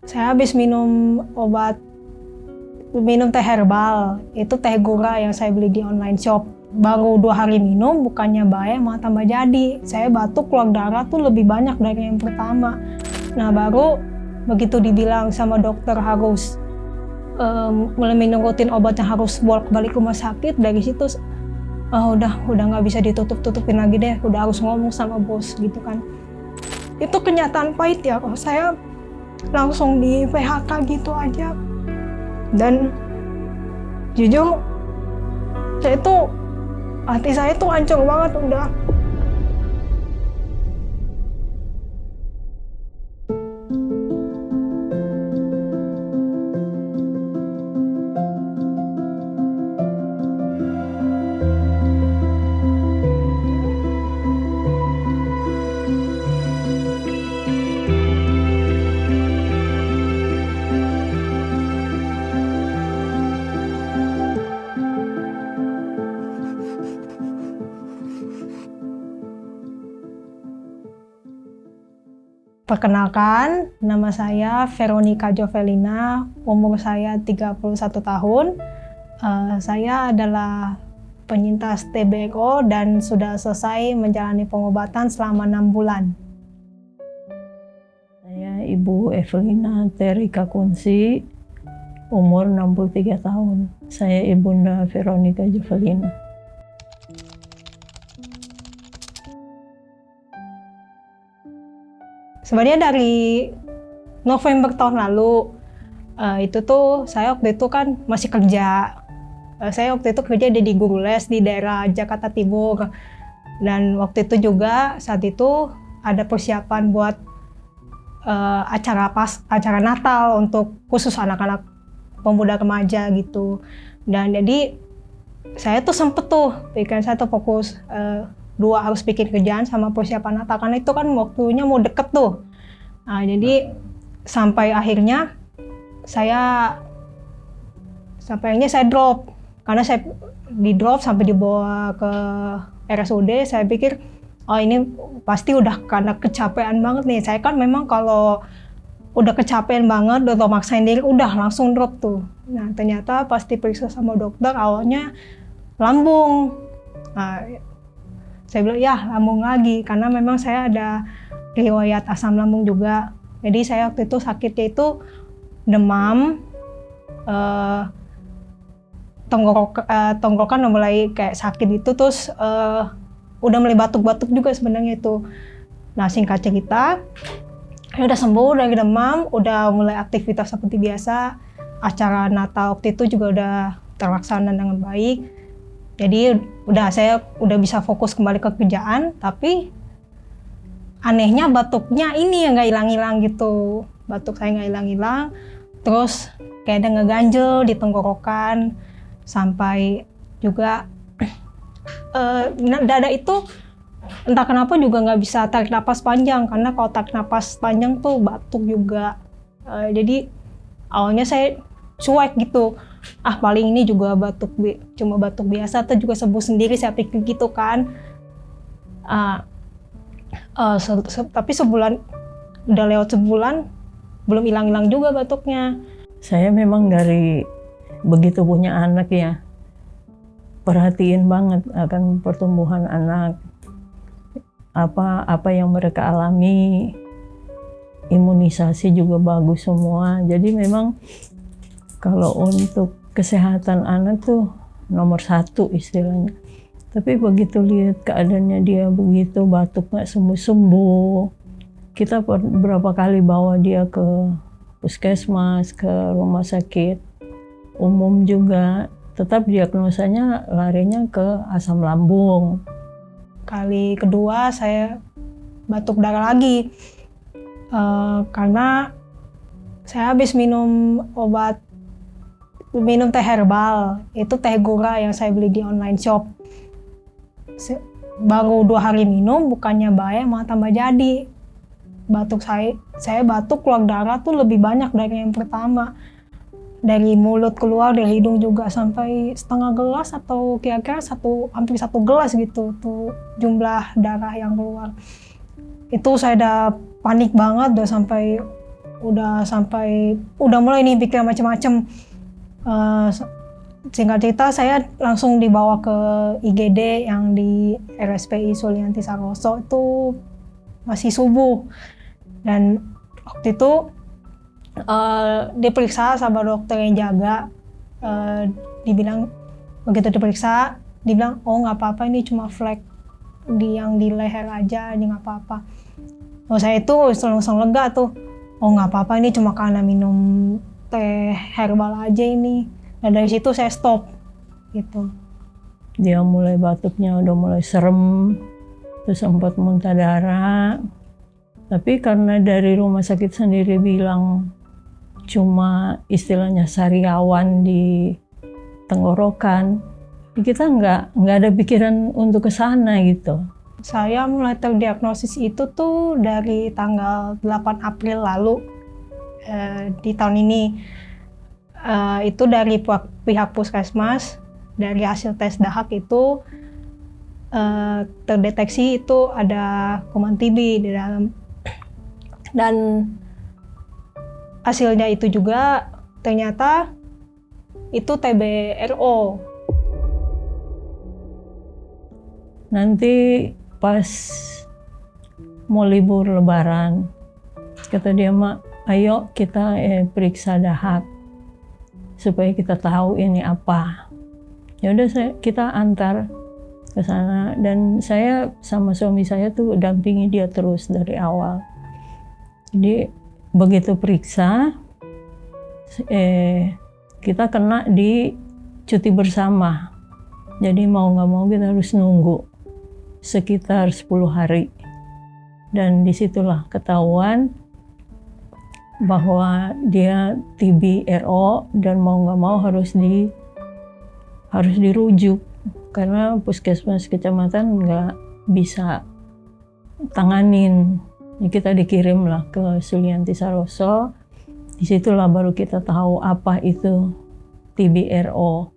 Saya habis minum teh herbal, itu teh gura yang saya beli di online shop. Baru 2 hari minum, bukannya baik malah tambah jadi. Saya batuk, keluar darah tuh lebih banyak dari yang pertama. Nah baru begitu dibilang sama dokter harus mulai minum rutin obatnya, harus bolak-balik rumah sakit, dari situ udah nggak bisa ditutup-tutupin lagi deh, udah harus ngomong sama bos gitu kan. Itu kenyataan pahit ya, kalau saya langsung di PHK gitu aja. Dan jujur hati saya tuh hancur banget udah. Perkenalkan, nama saya Veronica Jovelina, umur saya 31 tahun. Saya adalah penyintas TBO dan sudah selesai menjalani pengobatan selama 6 bulan. Saya Ibu Evelina Terika Kunsi, umur 63 tahun. Saya Ibunda Veronica Jovelina. Sebenarnya dari November tahun lalu, itu tuh saya waktu itu kan masih kerja. Saya waktu itu kerja di guru les di daerah Jakarta Timur. Dan waktu itu juga saat itu ada persiapan buat acara Natal untuk khusus anak-anak pemuda remaja gitu. Dan jadi saya tuh sempet tuh pikiran saya tuh fokus dua, harus bikin kerjaan sama persiapan Natal, karena itu kan waktunya mau deket tuh. Nah, jadi sampai akhirnya saya drop, karena saya di drop sampai dibawa ke RSUD. Saya pikir ini pasti udah karena kecapean banget nih. Saya kan memang kalau udah kecapean banget, udah maksain diri, udah langsung drop tuh. Nah ternyata pas diperiksa sama dokter awalnya lambung. Nah, saya bilang ya lambung lagi, karena memang saya ada riwayat asam lambung juga. Jadi saya waktu itu sakitnya itu demam, tenggorokan udah mulai kayak sakit itu, terus udah mulai batuk-batuk juga sebenarnya itu. Nah singkat cerita, udah sembuh dari demam, udah mulai aktivitas seperti biasa. Acara Natal waktu itu juga udah terlaksana dengan baik. Jadi saya udah bisa fokus kembali ke kerjaan, tapi anehnya batuknya ini yang nggak hilang-hilang gitu. Batuk saya nggak hilang-hilang, terus kayak ada ngeganjel di tenggorokan, sampai juga dada itu entah kenapa juga nggak bisa tarik napas panjang, karena kalau tarik napas panjang tuh batuk juga. Jadi awalnya saya cuek gitu, paling ini juga cuma batuk biasa atau juga sembuh sendiri, saya pikir gitu kan. Tapi udah lewat sebulan belum hilang-hilang juga batuknya. Saya memang dari begitu punya anak ya, perhatiin banget akan pertumbuhan anak, apa yang mereka alami, imunisasi juga bagus semua. Jadi memang kalau untuk kesehatan anak tuh nomor 1 istilahnya. Tapi begitu lihat keadaannya dia begitu, batuk nggak sembuh-sembuh, kita berapa kali bawa dia ke puskesmas, ke rumah sakit umum juga, tetap diagnosanya larinya ke asam lambung. Kali kedua saya batuk darah lagi, karena saya habis minum teh herbal, itu teh gura yang saya beli di online shop. Baru 2 hari minum, bukannya baik malah tambah jadi. Batuk saya batuk, keluar darah tuh lebih banyak dari yang pertama. Dari mulut keluar, dari hidung juga, sampai setengah gelas atau kira-kira hampir 1 gelas gitu tuh jumlah darah yang keluar. Itu saya udah panik banget, udah sampai udah mulai nih pikir macam-macam. Singkat cerita saya langsung dibawa ke IGD yang di RSPI Sulianti Saroso itu masih subuh, dan waktu itu diperiksa sama dokter yang jaga. Dibilang begitu diperiksa, dibilang oh nggak apa-apa, ini cuma flek yang di leher aja, ini nggak apa-apa. Saya itu langsung lega tuh, oh nggak apa-apa, ini cuma karena minum teh herbal aja ini. Dan dari situ saya stop gitu. Dia mulai batuknya udah mulai serem, terus sempat muntah darah. Tapi karena dari rumah sakit sendiri bilang cuma istilahnya sariawan di tenggorokan, kita nggak ada pikiran untuk ke sana gitu. Saya mulai terdiagnosis itu tuh dari tanggal 8 April lalu di tahun ini. Itu dari pihak puskesmas, dari hasil tes dahak itu terdeteksi itu ada kuman TB di dalam, dan hasilnya itu juga ternyata itu TBRO. Nanti pas mau libur lebaran, kata dia, Mak, ayo kita periksa dahak supaya kita tahu ini apa. Ya udah, kita antar ke sana, dan saya sama suami saya tuh dampingi dia terus dari awal. Jadi begitu periksa, kita kena di cuti bersama. Jadi mau nggak mau kita harus nunggu sekitar 10 hari. Dan disitulah ketahuan bahwa dia TBRO, dan mau nggak mau harus dirujuk karena puskesmas kecamatan nggak bisa tanganin. Ya, kita dikirim lah ke Sulianti Saroso. Disitulah baru kita tahu apa itu TBRO.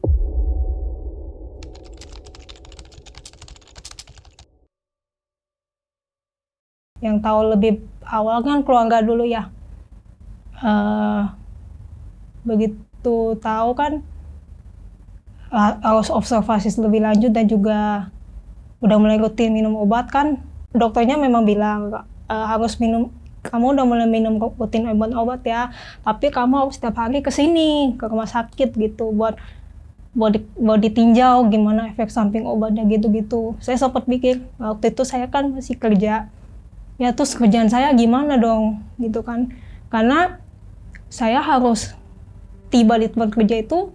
Yang tahu lebih awal kan keluarga dulu ya. Begitu tahu kan harus observasi lebih lanjut, dan juga udah mulai rutin minum obat kan. Dokternya memang bilang harus minum, kamu udah mulai minum rutin obat ya, tapi kamu harus setiap hari kesini ke rumah sakit gitu buat ditinjau gimana efek samping obatnya gitu-gitu. Saya sempat pikir waktu itu saya kan masih kerja, ya terus kerjaan saya gimana dong gitu kan, karena saya harus tiba di tempat kerja itu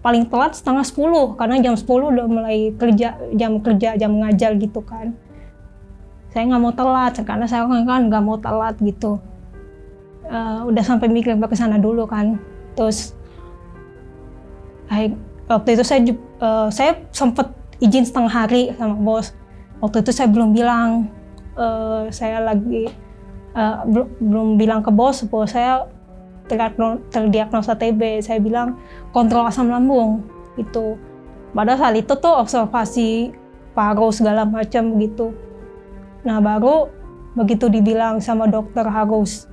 paling telat 9:30, karena jam 10 udah mulai kerja, jam ngajar gitu kan. Saya nggak mau telat, karena saya kan nggak mau telat gitu. Udah sampai mikir ke sana dulu kan. Terus waktu itu saya sempat izin setengah hari sama bos. Waktu itu saya belum bilang, saya lagi belum bilang ke bos bahwa saya terdiagnosa TB. Saya bilang kontrol asam lambung gitu. Pada saat itu tuh observasi paru segala macam gitu. Nah baru begitu dibilang sama dokter harus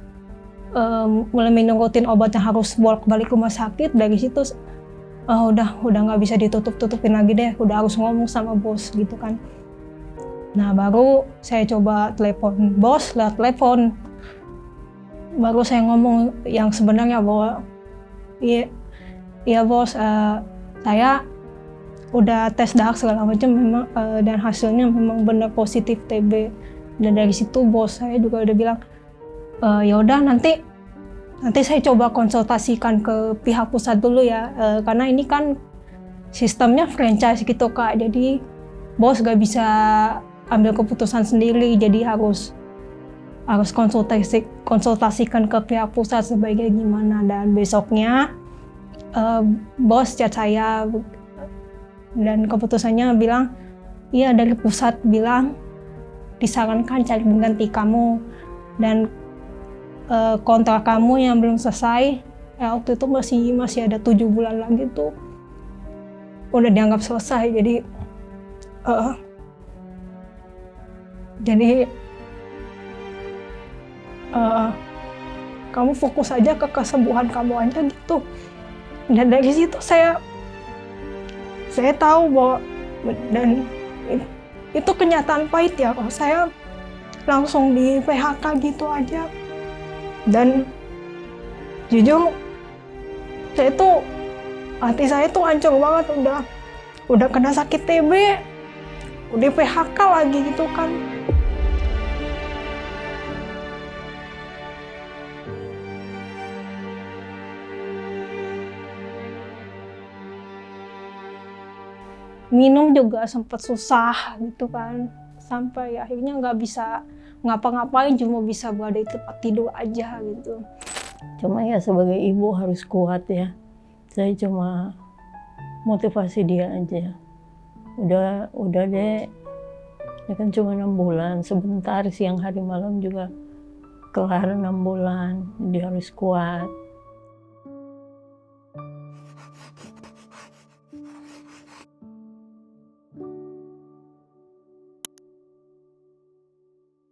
mulai minum rutin obat yang harus bolak-balik rumah sakit, dari situ udah nggak bisa ditutup-tutupin lagi deh, udah harus ngomong sama bos gitu kan. Nah baru saya coba telepon bos lewat telepon. Baru saya ngomong yang sebenarnya bahwa iya bos, saya udah tes dahak segala macam memang, dan hasilnya memang benar positif TB. Dan dari situ bos saya juga udah bilang, ya udah nanti saya coba konsultasikan ke pihak pusat dulu ya, karena ini kan sistemnya franchise gitu Kak, jadi bos gak bisa ambil keputusan sendiri, jadi harus konsultasikan ke pihak pusat sebaiknya gimana. Dan besoknya bos chat saya dan keputusannya bilang, iya dari pusat bilang disarankan cari pengganti kamu, dan kontrak kamu yang belum selesai waktu itu masih ada 7 bulan lagi tuh udah dianggap selesai. Jadi kamu fokus aja ke kesembuhan kamu aja gitu. Dan dari situ saya tahu bahwa, dan itu kenyataan pahit ya, kalau saya langsung di PHK gitu aja. Dan jujur hati saya tuh hancur banget, udah kena sakit TB, udah PHK lagi gitu kan. Minum juga sempat susah gitu kan, sampai akhirnya nggak bisa ngapa-ngapain, cuma bisa berada di tempat tidur aja gitu. Cuma ya sebagai ibu harus kuat ya. Saya cuma motivasi dia aja. Udah deh, ya kan cuma 6 bulan, sebentar siang hari malam juga kelar 6 bulan, dia harus kuat.